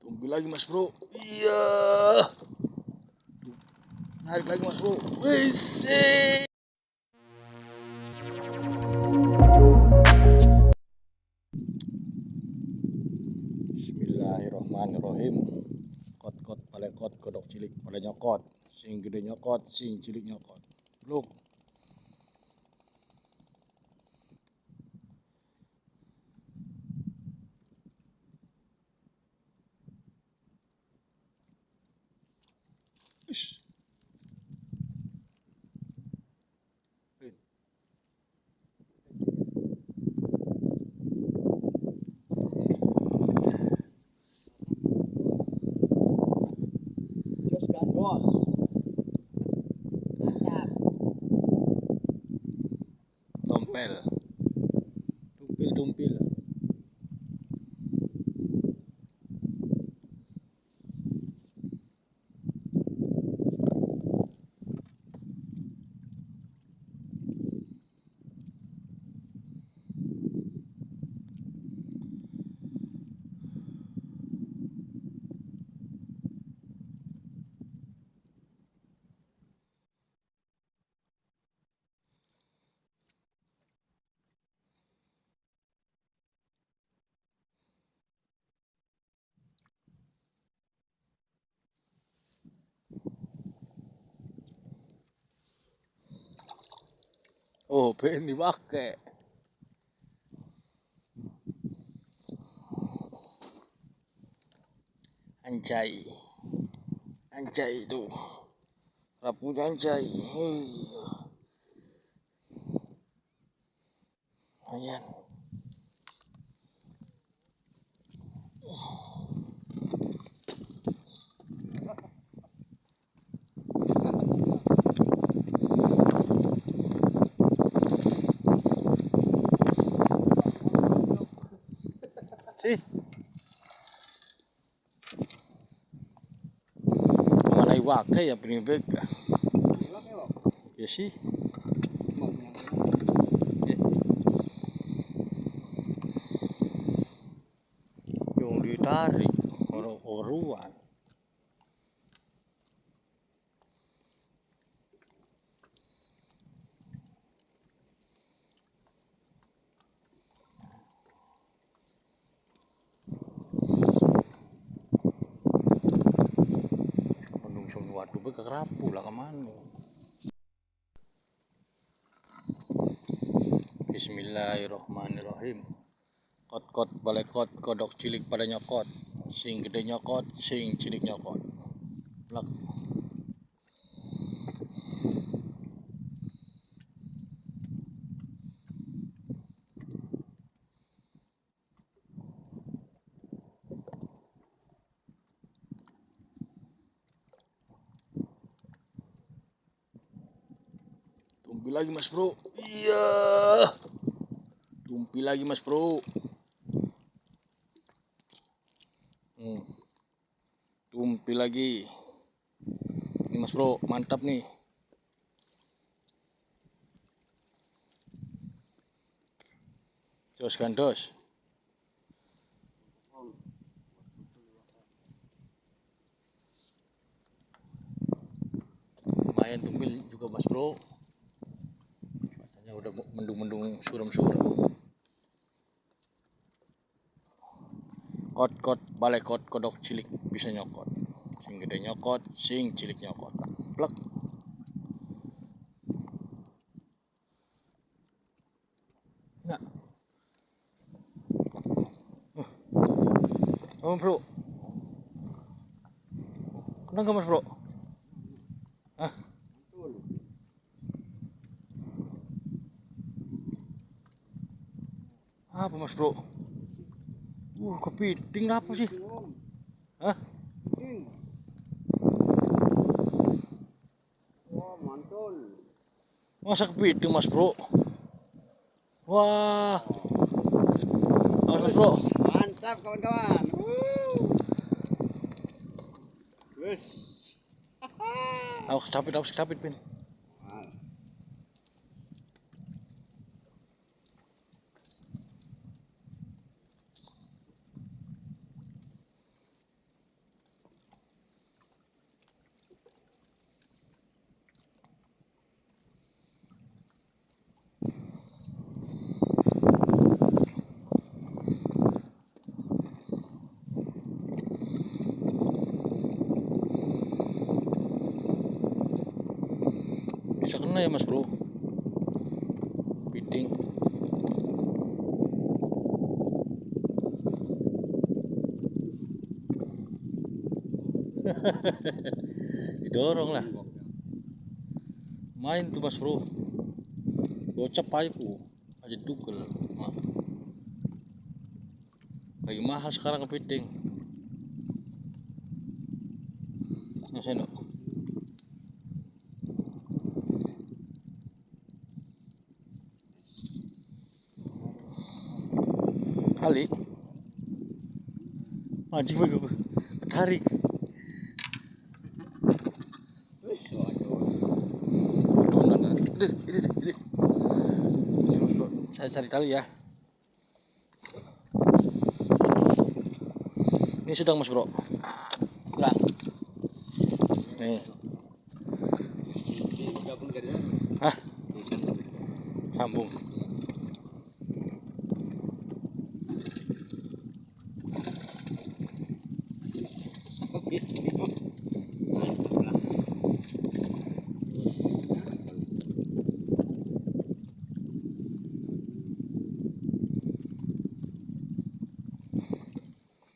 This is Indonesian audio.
Tumpi lagi mas bro. Iya. Narik lagi mas bro. Wih. Bismillahirrahmanirrahim. Kot palekot kodok cilik pada nyokot. Sing gede nyokot, sing cilik nyokot. Look. Ish. Jos gandos. Mantap. Tompel. Tumpil. Oh, pengen dipakai. Anjay itu. Rapunya anjay. Ayan. Sih. Mana iwakai ya penibek. Ya sih. Yung ditarik orang-oruan. Penung semua tuh kerapu lah kemana. Bismillahirrahmanirrahim. Kot balekot kodok cilik pada nyokot. Sing gede nyokot, sing cilik nyokot. Plak. Tumpi lagi mas bro. Iya. Tumpi lagi mas bro. Tumpi lagi. Ini mas bro, mantap nih. Jos gandos. Lumayan tumpil juga mas bro. Cuacanya udah mendung-mendung suram-suram. Kot balekot kodok cilik bisa nyokot. Sing gede nyokot, sing cilik nyokot. Plak. Ya. Oh bro. Kenapa mas bro? Hah? Apa mas bro? Kepiting apa sih? Hah? Wah, mantul. Masa kepiting mas bro? Wah. Mas bro. Mantap kawan-kawan. Wes. Aku capit pin. Mana ya Mas Bro? Piting. Didorong lah. Main tuh Mas Bro. Gocap aja ku. Aja dugel. Nah. Lagi mahal sekarang kepiting. Nah, seno. Kali. Anjing gue ketarik. Wes, waduh. Ini. Saya cari tali ya. Ini sedang Mas Bro. Kurang. Nih. Gabung dari mana? Hah? Sambung.